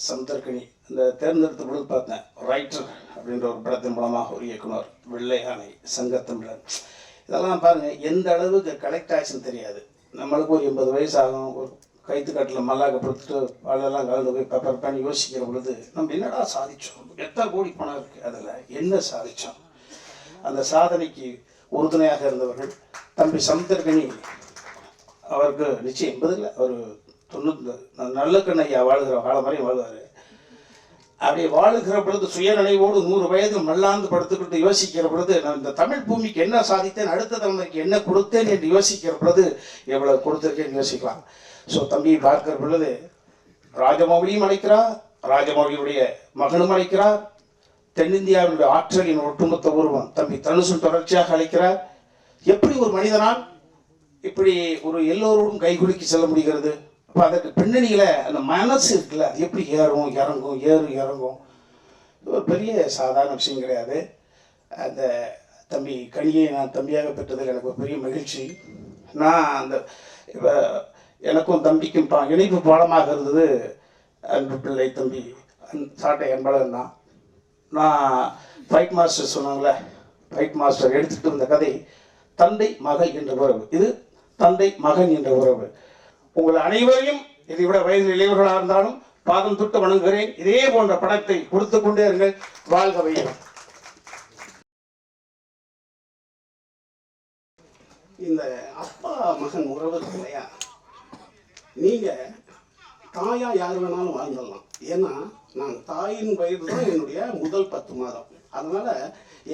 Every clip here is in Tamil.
சமுத்திரக்கனி இந்த தேர்ந்தெடுத்த பொழுது பார்த்தேன். ரைட்டர் அப்படின்ற ஒரு படத்தின் மூலமாக ஒரு இயக்குனர், வெள்ளை யானை, சங்கத்தமிழன், இதெல்லாம் பாருங்கள் எந்த அளவுக்கு கலெக்ட் ஆச்சுன்னு தெரியாது. நம்மளுக்கு ஒரு 80 வயசு ஆகும், ஒரு கைத்துக்காட்டில் மல்லாக்க கொடுத்துட்டு அதெல்லாம் கலந்து போய் பேப்பர் பண்ணி யோசிக்கிற பொழுது நம்ம என்னடா சாதித்தோம், எத்தனை கோடி பணம் இருக்குது, அதில் என்ன சாதித்தோம். அந்த சாதனைக்கு உறுதுணையாக இருந்தவர்கள் தம்பி சமுத்திரக்கனி அவருக்கு நிச்சயம் 80 அவர் 90 நல்ல கண்ணையா வாழ்கிற காலம் மாதிரி வாழ்வார். அப்படி வாழுகிற பொழுது சுயநினைவோடு 100 வயது மல்லாந்து படுத்துக்கிட்டு யோசிக்கிற பொழுது நான் இந்த தமிழ் பூமிக்கு என்ன சாதித்தேன், அடுத்த தலைமுறைக்கு என்ன கொடுத்தேன் என்று யோசிக்கிற பொழுது எவ்வளவு கொடுத்துருக்கேன்னு யோசிக்கலாம். ஸோ தம்பியை பார்க்கிற பொழுது ராஜமௌலியும் அழைக்கிறார், ராஜமௌலியுடைய மகனும் அழைக்கிறார், தென்னிந்தியாவினுடைய ஆற்றலின் ஒட்டுமொத்த உருவம் தம்பி தனுசும் தொடர்ச்சியாக அழைக்கிறார். எப்படி ஒரு மனிதனால் இப்படி ஒரு எல்லோரோடும் கைகுலுக்கி செல்ல முடிகிறது? அப்போ அதற்கு பின்னணியில் அந்த மனசு இருக்குல்ல, அது எப்படி ஏறும் இறங்கும் இறங்கும், ஒரு பெரிய சாதாரண விஷயம் கிடையாது. அந்த தம்பி கனியை நான் தம்பியாக பெற்றதில் எனக்கு ஒரு பெரிய மகிழ்ச்சி. நான் அந்த எனக்கும் தம்பிக்கும் இணைப்பு பாலமாக இருந்தது அன்பு பிள்ளை தம்பி சாட்டை அன்பழகன் தான். நான் ஃபைட் மாஸ்டர் சொன்னாங்களே, ஃபைட் மாஸ்டர் எடுத்துகிட்டு இருந்த கதை தந்தை மகள் என்ற உறவு. இது தந்தை மகன் என்ற உறவு. உங்கள் அனைவரையும் இதை விட வயது இளையவர்களாக இருந்தாலும் பாதம் தொட்டு வணங்குகிறேன். இதே போன்ற படத்தை கொடுத்து கொண்டே இருங்கள். வாழ்க வையம். இந்த அப்பா மகன் உறவு இல்லையா, நீங்க தாயா யார் வேணாலும் வாழ்ந்துடலாம். ஏன்னா நான் தாயின் வயது தான் என்னுடைய முதல் 10 மாதம். அதனால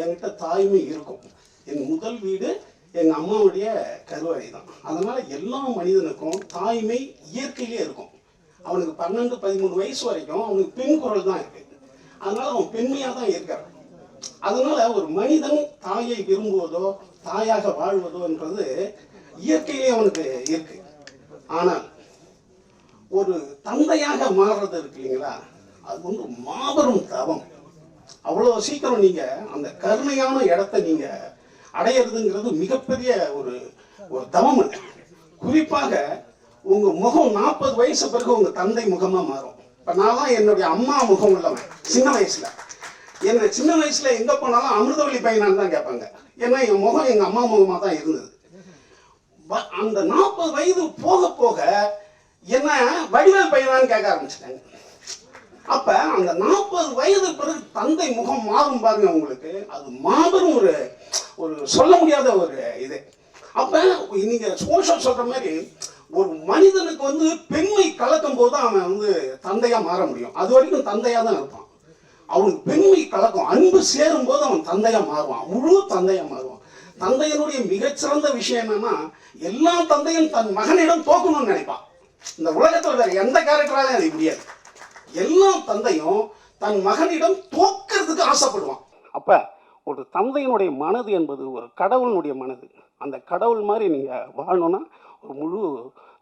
என்கிட்ட தாய்மை இருக்கும். என் முதல் வீடு எங்கள் அம்மாவுடைய கருவறை தான். அதனால் எல்லா மனிதனுக்கும் தாய்மை இயற்கையிலே இருக்கும். அவனுக்கு 12-13 வயசு வரைக்கும் அவனுக்கு பெண் குரல் தான் இருக்குது. அதனால் அவன் பெண்மையாக தான் இருக்கிறான். அதனால் ஒரு மனிதன் தாயை விரும்புவதோ தாயாக வாழ்வதோன்றது இயற்கையிலே அவனுக்கு இருக்கு. ஆனால் ஒரு தந்தையாக மாறுறது இருக்கு இல்லைங்களா, அது மாபெரும் தவம். அவ்வளோ சீக்கிரம் நீங்கள் அந்த கருணையான இடத்த நீங்கள் அடையிறதுங்கிறது மிகப்பெரிய ஒரு தவம். குறிப்பாக உங்க முகம் 40 வயசு பிறகு உங்க தந்தை முகமா மாறும். இப்ப நான் தான் என்னுடைய அம்மா முகம் உள்ளவன். சின்ன வயசுல என்ன சின்ன வயசுல எங்க போனாலும் அமிர்தவள்ளி பையனான்னு தான் கேட்பாங்க. ஏன்னா என் முகம் எங்க அம்மா முகமா தான் இருந்தது. அந்த 40 வயது போக போக என்ன வடிவேல் பையனான்னு கேட்க ஆரம்பிச்சிட்டாங்க. அப்ப அந்த 40 வயது பிறகு தந்தை முகம் மாறும் பாருங்க உங்களுக்கு, அது மாபெரும் ஒரு சொல்ல முடியாத ஒரு இது. அப்ப நீங்க சோஷல் சொல்ற மாதிரி ஒரு மனிதனுக்கு பெண்மை கலக்கும் போது அவன் தந்தையா மாற முடியும். அது வரைக்கும் தந்தையா தான் இருப்பான். அவனுக்கு பெண்மை கலக்கும், அன்பு சேரும் போது அவன் தந்தையா மாறுவான், முழு தந்தையா மாறுவான். தந்தையனுடைய மிகச்சிறந்த விஷயம் என்னன்னா, எல்லா தந்தையும் தன் மகனிடம் தோக்கணும்னு நினைப்பான். இந்த உலகத்தில் வேற எந்த கேரக்டராலையும் அது முடியாது. எல்லா தந்தையும் தன் மகனிடம் தோக்கிறதுக்கு ஆசைப்படுவான். அப்ப ஒரு தந்தையினுடைய மனது என்பது ஒரு கடவுளினுடைய மனது. அந்த கடவுள் மாதிரி நீங்கள் வாழணும்னா ஒரு முழு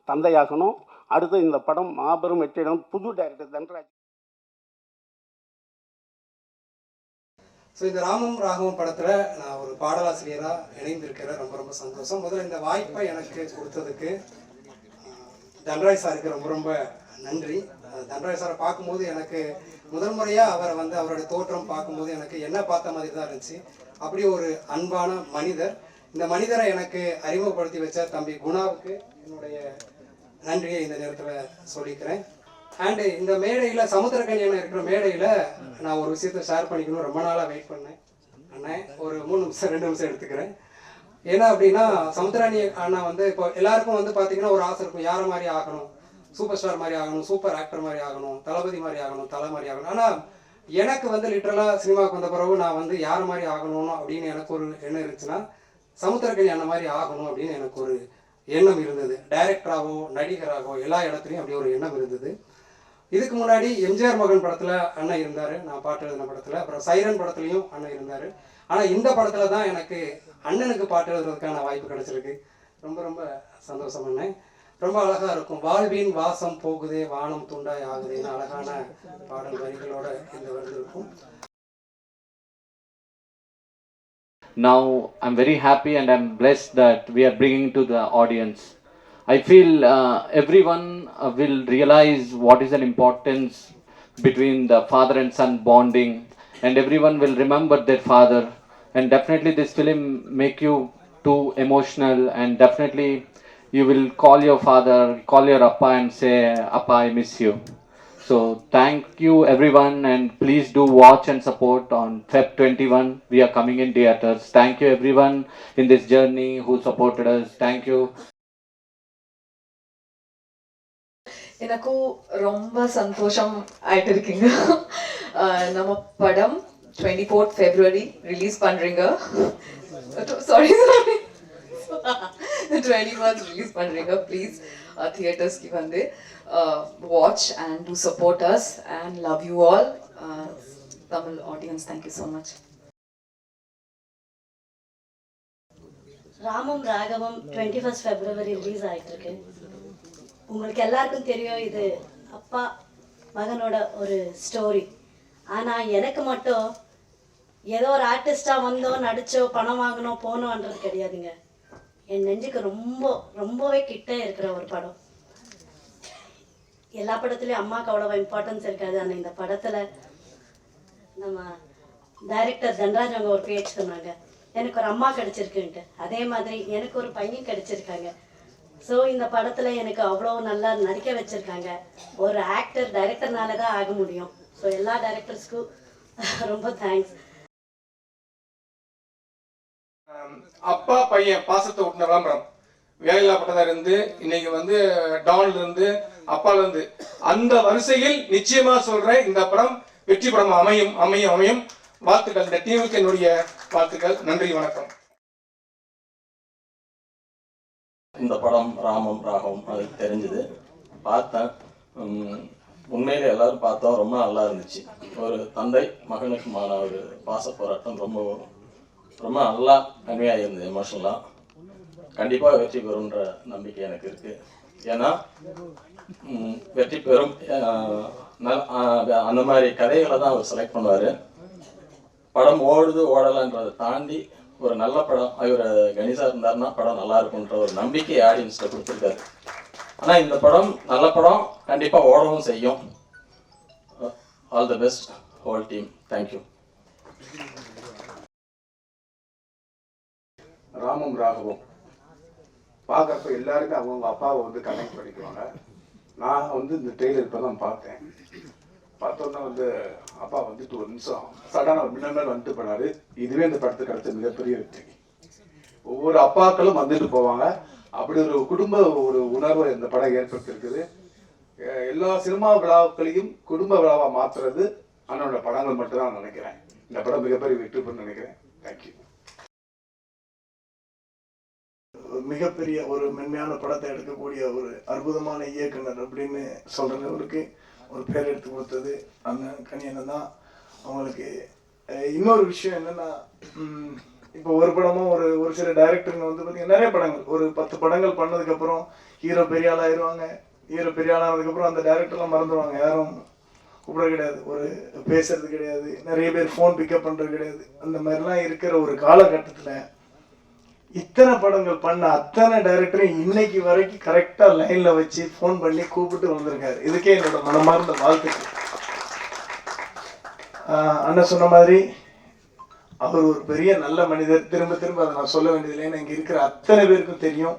தந்தையாகணும். அடுத்து இந்த படம் மாபெரும் வெற்றியிடம். புது டைரக்டர் தன்ராஜ். ஸோ இந்த ராமம் ராகவும் படத்தில் நான் ஒரு பாடலாசிரியராக இணைந்திருக்கிறேன். ரொம்ப ரொம்ப சந்தோஷம். முதல்ல இந்த வாய்ப்பை எனக்கு கொடுத்ததுக்கு தன்ராஜ் சாருக்கு ரொம்ப ரொம்ப நன்றி. தன்ராஜ் சாரை பார்க்கும்போது எனக்கு முதல் முறையாக அவரை அவருடைய தோற்றம் பார்க்கும்போது எனக்கு என்ன பார்த்த மாதிரி தான் இருந்துச்சு. அப்படி ஒரு அன்பான மனிதர். இந்த மனிதரை எனக்கு அறிமுகப்படுத்தி வச்ச தம்பி குணாவுக்கு என்னுடைய நன்றியை இந்த நேரத்தில் சொல்லிக்கிறேன். அண்டு இந்த மேடையில் சமுத்திரக்கனியான இருக்கிற மேடையில் நான் ஒரு விஷயத்தை ஷேர் பண்ணிக்கணும் ரொம்ப நாளாக வெயிட் பண்ணேன். அண்ணன் ஒரு 3 நிமிஷம் 2 நிமிஷம் எடுத்துக்கிறேன். ஏன்னா அப்படின்னா சமுத்திராணி அண்ணா இப்போ எல்லாருக்கும் பார்த்தீங்கன்னா ஒரு ஆசை இருக்கும், யாரை மாதிரி ஆகணும், சூப்பர் ஸ்டார் மாதிரி ஆகணும், சூப்பர் ஆக்டர் மாதிரி ஆகணும், தளபதி மாதிரி ஆகணும், தலை மாதிரி ஆகணும். ஆனால் எனக்கு லிட்டரலாக சினிமாவுக்கு வந்த பிறகு நான் யார் மாதிரி ஆகணும் அப்படின்னு எனக்கு ஒரு எண்ணம் இருந்துச்சுன்னா சமுத்திரக்கனி அண்ணன் மாதிரி ஆகணும் அப்படின்னு எனக்கு ஒரு எண்ணம் இருந்தது. டைரக்டராகவோ நடிகராகவோ எல்லா இடத்துலையும் அப்படி ஒரு எண்ணம் இருந்தது. இதுக்கு முன்னாடி எம்ஜிஆர் மகன் படத்தில் அண்ணன் இருந்தார், நான் பாட்டு எழுதின படத்தில். அப்புறம் சைரன் படத்துலையும் அண்ணன் இருந்தார். ஆனால் இந்த படத்தில் தான் எனக்கு அண்ணனுக்கு பாட்டு எழுதுறதுக்கான வாய்ப்பு கிடைச்சிருக்கு. ரொம்ப ரொம்ப சந்தோஷம் அண்ணன். ரொம்ப அழகாக இருக்கும். வாழ்வின் வாசம் போகுதே வானம் துண்டாய் ஆகுதேன்னு அழகான பாடல் வரிகளோட இந்த வருது இருக்கும். Now I'm very happy and I'm blessed that we are bringing to the audience. I feel everyone will realize what is an importance between the father and son bonding, and everyone will remember their father. And definitely this film make you too emotional, and definitely you will call your father, call your appa and say, Appa, I miss you. So thank you everyone, and please do watch and support on Feb 21. We are coming in theaters. Thank you everyone in this journey who supported us. Thank you. எனக்கு ரொம்ப சந்தோஷம் ஆயிட்டு இருக்கீங்க. நம்ம படம் 24th February ரிலீஸ் பண்றீங்க. சாரி 21st ரிலீஸ் பண்றீங்க. ப்ளீஸ் தியேட்டர்ஸ்க்கு வந்து watch and do support us and love you all. Tamil audience, thank you so much. Ramam ராகவம் 21st February release ஆகிட்டு இருக்கு. உங்களுக்கு எல்லாருக்கும் தெரியும் இது அப்பா மகனோட ஒரு ஸ்டோரி. ஆனால் எனக்கு மட்டும் ஏதோ ஒரு ஆர்டிஸ்டாக வந்தோம், நடித்தோ, பணம் வாங்கினோம், போனோன்றது கிடையாதுங்க. என் நெஞ்சுக்கு ரொம்பவே கிட்டே இருக்கிற ஒரு படம். எல்லா படத்துலேயும் அம்மாவுக்கு அவ்வளோ இம்பார்ட்டன்ஸ் இருக்காது. ஆனால் இந்த படத்தில் நம்ம டைரக்டர் தன்ராஜ் அவங்க ஒரு பேச்சு சொன்னாங்க, எனக்கு ஒரு அம்மா கிடச்சிருக்குன்ட்டு. அதே மாதிரி எனக்கு ஒரு பையன் கிடச்சிருக்காங்க. ஸோ இந்த படத்தில் எனக்கு அவ்வளோ நல்லா நடிக்க வச்சுருக்காங்க. ஒரு ஆக்டர் டைரக்டர்னால தான் ஆக முடியும். ஸோ எல்லா டைரக்டர்ஸ்க்கும் ரொம்ப தேங்க்ஸ். அப்பா பையன் பாசத்தை விட்டுன விளம்பரம் வேலையில்லா பட்டதா இருந்து இன்னைக்கு வந்து டான்ல இருந்து அப்பால இருந்து அந்த வரிசையில் நிச்சயமா சொல்றேன், இந்த படம் வெற்றி படம் அமையும் அமையும் அமையும். வாழ்த்துக்கள். இந்த டீமுக்கு என்னுடைய வாழ்த்துக்கள். நன்றி, வணக்கம். இந்த படம் ராமம் ராகவம் அது தெரிஞ்சுது, பார்த்தேன். உண்மையிலே எல்லாரும் பார்த்தோம், ரொம்ப நல்லா இருந்துச்சு. ஒரு தந்தை மகனுக்குமான ஒரு பாச போராட்டம் ரொம்ப ரொம்ப நல்லா கன்மையாக இருந்தது. எமோஷனலாக கண்டிப்பாக வெற்றி பெறும்ன்ற நம்பிக்கை எனக்கு இருக்குது. ஏன்னா வெற்றி பெறும் அந்த மாதிரி கதைகளை தான் அவர் செலக்ட் பண்ணுவார். படம் ஓடுது ஓடலைன்றதை தாண்டி ஒரு நல்ல படம் இவர் கணேசா இருந்தாருன்னா படம் நல்லா இருக்குன்ற ஒரு நம்பிக்கை ஆடியன்ஸ்ல கொடுத்துருக்காரு. ஆனால் இந்த படம் நல்ல படம், கண்டிப்பாக ஓடவும் செய்யும். All the best whole team. Thank you. ராமம் ராகவம் பார்க்குறப்ப எல்லாருமே அவங்க அப்பாவை வந்து கனெக்ட் பண்ணிக்குவாங்க. நான் வந்து இந்த ட்ரெய்லர் இப்போ தான் பார்த்தேன். பார்த்தோன்னா வந்து அப்பா வந்துட்டு ஒரு நிமிஷம் சடனாக முன்னாடி வந்துட்டு போனாரு. இதுவே இந்த படத்துக்கு கிடைச்ச மிகப்பெரிய வெற்றி. ஒவ்வொரு அப்பாக்களும் வந்துட்டு போவாங்க. அப்படி ஒரு குடும்ப ஒரு உணர்வை இந்த படம் ஏற்படுத்தியிருக்குது. எல்லா சினிமா விழாக்களையும் குடும்ப விழாவாக மாற்றுறது அண்ணனோட படங்கள் மட்டும்தான் நினைக்கிறேன். இந்த படம் மிகப்பெரிய வெற்றி பெறும் நினைக்கிறேன். தேங்க்யூ. மிகப்பெரிய ஒரு மென்மையான படத்தை எடுக்கக்கூடிய ஒரு அற்புதமான இயக்குனர் அப்படின்னு சொல்றவருக்கு ஒரு பேர் எடுத்து கொடுத்தது அண்ணன் கனியண்ணன் தான். அவங்களுக்கு இன்னொரு விஷயம் என்னன்னா, இப்போ ஒரு படமும் ஒரு சில டைரக்டருங்க வந்து பார்த்தீங்கன்னா நிறைய படங்கள் ஒரு 10 படங்கள் பண்ணதுக்கப்புறம் ஹீரோ பெரிய ஆள் ஆயிடுவாங்க. ஹீரோ பெரிய ஆள் ஆனதுக்கப்புறம் அந்த டைரக்டர்லாம் மறந்துடுவாங்க. யாரும் கூப்பிட கிடையாது, ஒரு பேசுறது கிடையாது, நிறைய பேர் ஃபோன் பிக்கப் பண்ணுறது கிடையாது. அந்த மாதிரிலாம் இருக்கிற ஒரு காலகட்டத்தில் இத்தனை படங்கள் பண்ண அத்தனை டைரக்டரும் இன்னைக்கு வரைக்கும் கரெக்டாக லைனில் வச்சு ஃபோன் பண்ணி கூப்பிட்டு வந்திருக்காரு. இதுக்கே என்னோட மனமார்ந்த வாழ்த்துக்கள். அண்ணன் சொன்ன மாதிரி அவர் ஒரு பெரிய நல்ல மனிதர். திரும்ப திரும்ப அதை நான் சொல்ல வேண்டியதில்லை, ஏன்னா இங்கே இருக்கிற அத்தனை பேருக்கும் தெரியும்.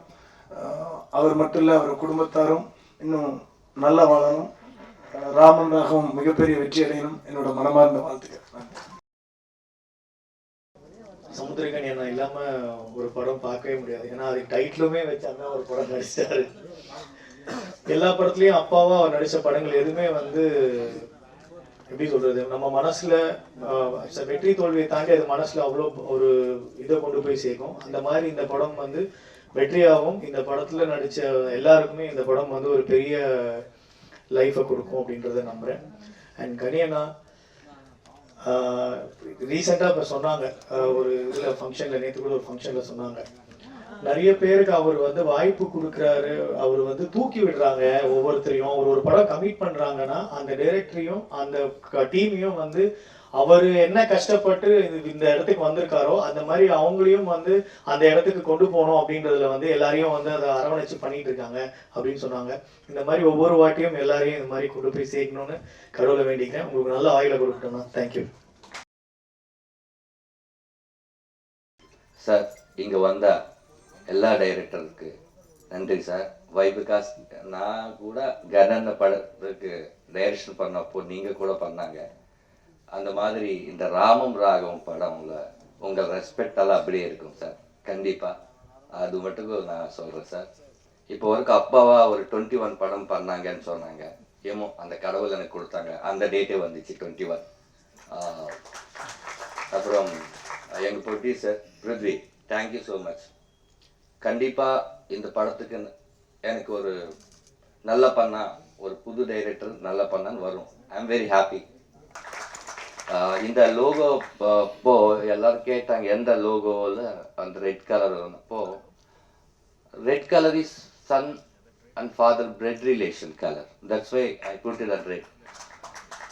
அவர் மட்டும் இல்லை, அவர் குடும்பத்தாரும் இன்னும் நல்லா வாழணும். ராமம் ராகவம் மிகப்பெரிய வெற்றி அடையணும். என்னோட மனமார்ந்த வாழ்த்துக்கள். சமுத்திரகனி என்ன இல்லாம ஒரு படம் பார்க்கவே முடியாது. ஏன்னா அது டைட்டிலுமே வச்சாங்க ஒரு படம் நடிச்சாரு. எல்லா படத்துலயும் அப்பாவா அவர் நடிச்ச படங்கள் எதுவுமே வந்து எப்படி சொல்றது, நம்ம மனசுல வெற்றி தோல்வியை தாண்டி அது மனசுல அவ்வளோ ஒரு இதை கொண்டு போய் சேர்க்கும். அந்த மாதிரி இந்த படம் வந்து வெற்றியாகவும் இந்த படத்துல நடிச்ச எல்லாருக்குமே இந்த படம் வந்து ஒரு பெரிய லைஃபை கொடுக்கும் அப்படின்றத நம்புறேன். அண்ட் கனியண்ணா ரீசெண்டாக இப்போ சொன்னாங்க ஒரு இதில் ஃபங்க்ஷனில், நேற்று கூட ஒரு ஃபங்க்ஷனில் சொன்னாங்க, நிறைய பேருக்கு அவர் வந்து வாய்ப்பு கொடுக்குறாரு, அவர் வந்து தூக்கி விடுறாங்க ஒவ்வொருத்தரையும். அவர் ஒரு படம் கமிட் பண்ணுறாங்கன்னா அந்த டைரக்டரையும் அந்த டீமையும் வந்து அவர் என்ன கஷ்டப்பட்டு இந்த இடத்துக்கு வந்திருக்காரோ அந்த மாதிரி அவங்களையும் வந்து அந்த இடத்துக்கு கொண்டு போகணும் அப்படின்றதுல வந்து எல்லாரையும் வந்து அதை அரவணைச்சு பண்ணிட்டு இருக்காங்க அப்படின்னு சொன்னாங்க. இந்த மாதிரி ஒவ்வொரு வாட்டியும் எல்லாரையும் இந்த மாதிரி கொண்டு போய் சேர்க்கணும்னு கடவுளை வேண்டிக்கிறேன். உங்களுக்கு நல்ல ஆயுளை கொடுக்கணும்னா. Thank you sir. இங்கே வந்த எல்லா டைரக்டருக்கு நன்றி சார். வை பிகாஸ் நான் கூட கனன் படத்துக்கு டைரக்ஷன் பண்ணப்போ நீங்கள் கூட பண்ணாங்க. அந்த மாதிரி இந்த ராமம் ராகம் படம்ல உங்கள் ரெஸ்பெக்ட் எல்லாம் அப்படியே இருக்கும் சார். கண்டிப்பாக அது மட்டும் நான் சொல்கிறேன் சார். இப்போ வரைக்கும் அப்பாவா ஒரு 21 படம் பண்ணாங்கன்னு சொன்னாங்க. ஏமோ அந்த கடவுள் எனக்கு கொடுத்தாங்க, அந்த டேட்டே வந்துச்சு 21. அப்புறம் எங்கள் producer Prithvi, thank you so much. கண்டிப்பாக இந்த படத்துக்கு எனக்கு ஒரு நல்ல பண்ணா, ஒரு புது டைரக்டர் நல்ல பண்ணான்னு வரும். I am very happy. இந்த லோகோ இப்போ எல்லாரும் கேட்டாங்க எந்த லோகோவில் அந்த ரெட் கலர் வந்தப்போ, red colour is son and father blood relation colour. That's why I put it at red.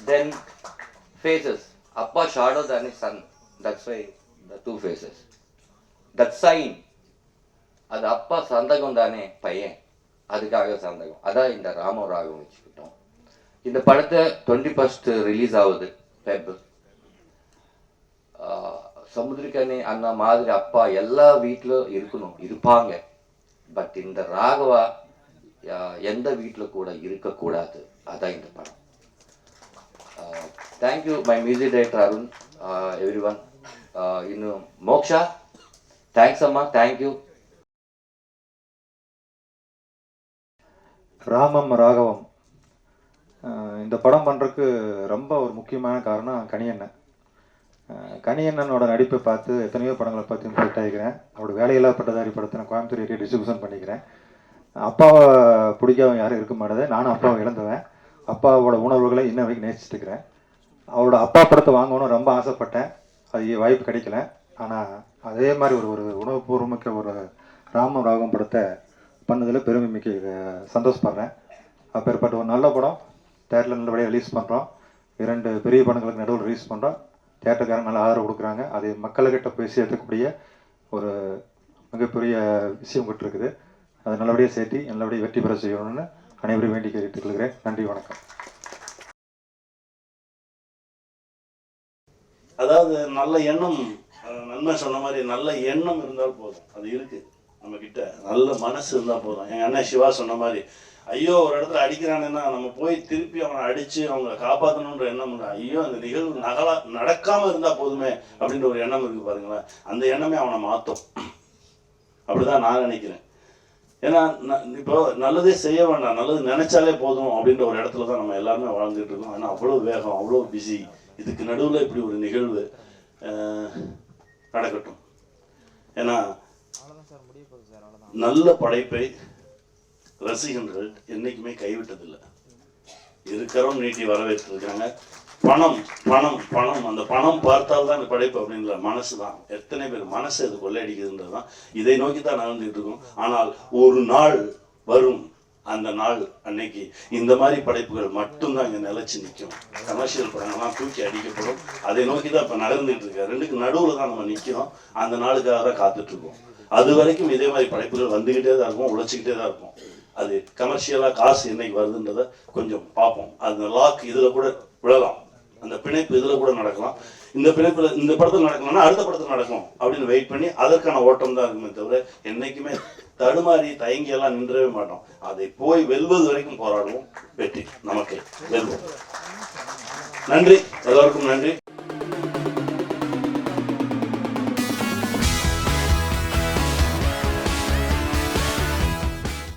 Then faces, அப்பா ஷாடோ தானே son, that's why the 2 faces. That sign, அது அப்பா சந்தகம் தானே பையன், அதுக்காக சந்தகம். அதான் இந்த ராமம் ராகம் வச்சுக்கிட்டோம். இந்த படத்தை 21st ரிலீஸ் ஆகுது ஃபெப். சமுத்திரக்கனி அண்ணா மாதிரி அப்பா எல்லா வீட்டிலும் இருக்கணும், இருப்பாங்க. பட் இந்த ராகவா எந்த வீட்டில் கூட இருக்கக்கூடாது. அதான் இந்த படம். Thank you my music director Arun, every one. இன்னும் மோக்ஷா, தேங்க்ஸ் அம்மா, தேங்க்யூ. ராமம் ராகவம் இந்த படம் பண்ணுறதுக்கு ரொம்ப ஒரு முக்கியமான காரணம் கனியண்ணன். கனியண்ணனோட நடிப்பை பார்த்து எத்தனையோ படங்களை பார்த்து இம்ப்ரெக்ட் ஆகிக்கிறேன். அவரோட வேலையில்லா பட்டதாரி படத்தை நான் கோயம்புத்தூர் ஏரியா டிஸ்ட்ரிபியூஷன் பண்ணிக்கிறேன். அப்பாவை பிடிக்காதவன் யாரும் இருக்க மாட்டேது. நானும் அப்பாவை இழந்துவேன். அப்பாவோட உணர்வுகளை இன்ன வரைக்கும் நேசிச்சுட்டு இருக்கிறேன். அவரோட அப்பா படத்தை வாங்கணும்னு ரொம்ப ஆசைப்பட்டேன். அது வாய்ப்பு கிடைக்கல. ஆனால் அதே மாதிரி ஒரு உணவுபூர்வமிக்க ஒரு ராமம் ராகம் படத்தை பண்ணதில் பெருமை மிக்க சந்தோஷப்படுறேன். அப்பேற்பட்ட ஒரு நல்ல படம் தேட்டரில் நல்லபடியாக ரிலீஸ் பண்ணுறோம். 2 பெரிய படங்களுக்கு நடுவில் ரிலீஸ் பண்ணுறோம். தேட்டருக்காரங்க நல்ல ஆதரவு கொடுக்குறாங்க. அது மக்கள்கிட்ட போய் சேர்த்துக்கூடிய ஒரு மிகப்பெரிய விஷயம் இருக்குது. அதை நல்லபடியாக சேர்த்தி நல்லபடியாக வெற்றி பெற செய்யணும்னு அனைவரும் வேண்டி கேட்டுக்கொள்கிறேன். நன்றி, வணக்கம். அதாவது நல்ல எண்ணம், நன்மை சொன்ன மாதிரி நல்ல எண்ணம் இருந்தால் போதும். அது இருக்கு நம்ம கிட்ட, நல்ல மனசு இருந்தால் போதும். எங்கள் அண்ணன் சிவா சொன்ன மாதிரி, ஐயோ ஒரு இடத்துல அடிக்கிறானுன்னா நம்ம போய் திருப்பி அவனை அடித்து அவங்கள காப்பாற்றணுன்ற எண்ணம் இல்லை. ஐயோ அந்த நிகழ்வு நடக்காமல் இருந்தால் போதுமே அப்படின்ற ஒரு எண்ணம் இருக்குது பாருங்களேன். அந்த எண்ணமே அவனை மாற்றும். அப்படிதான் நான் நினைக்கிறேன். ஏன்னா இப்போ நல்லதே செய்ய வேண்டாம், நல்லது நினைச்சாலே போதும் அப்படின்ற ஒரு இடத்துல தான் நம்ம எல்லாருமே வாழ்ந்துட்டு இருக்கோம். ஏன்னா அவ்வளோ வேகம், அவ்வளோ பிஸி. இதுக்கு நடுவில் இப்படி ஒரு நிகழ்வு நடக்கட்டும். ஏன்னா நல்ல படைப்பை ரசிகர்கள் என்னைக்குமே கைவிட்டதில்லை. இருக்கிறோம் நீட்டி வரவேற்றிருக்காங்க. பணம் பணம் பணம், அந்த பணம் பார்த்தால்தான் இந்த படைப்பு அப்படின்ற மனசு தான். எத்தனை பேர் மனசு இது கொள்ளையடிக்குதுன்றது தான். இதை நோக்கி தான் நடந்துகிட்டு இருக்கோம். ஆனால் ஒரு நாள் வரும், அந்த நாள் அன்னைக்கு இந்த மாதிரி படைப்புகள் மட்டும்தான் இங்கே நிலைச்சு நிற்கும். கமர்ஷியல் படங்கள்லாம் தூக்கி அடிக்கப்படும். அதை நோக்கி தான் இப்போ நடந்துகிட்டு இருக்கு. 2க்கு நடுவில் தான் நம்ம நிற்கிறோம். அந்த நாளுக்காக தான் காத்துட்டு இருக்கோம். அது வரைக்கும் இதே மாதிரி படைப்புகள் வந்துக்கிட்டே தான் இருக்கும், உழைச்சிக்கிட்டே தான் இருக்கும். அது கமர்ஷியலாக காசு என்னைக்கு வருதுன்றதை கொஞ்சம் பார்ப்போம். அந்த லாக் இதில் கூட விழலாம், அந்த பிணைப்பு இதில் கூட நடக்கலாம். இந்த பிணைப்பில் இந்த படத்தில் நடக்கணும்னா அடுத்த படத்தில் நடக்கும் அப்படின்னு வெயிட் பண்ணி அதற்கான ஓட்டம் தான் இருக்குமே தவிர என்றைக்குமே தடுமாறி தயங்கியெல்லாம் நின்றவே மாட்டோம். அதை போய் வெல்வது வரைக்கும் போராடுவோம். வெற்றி நமக்கு வெல்வோம். நன்றி, எல்லோருக்கும் நன்றி.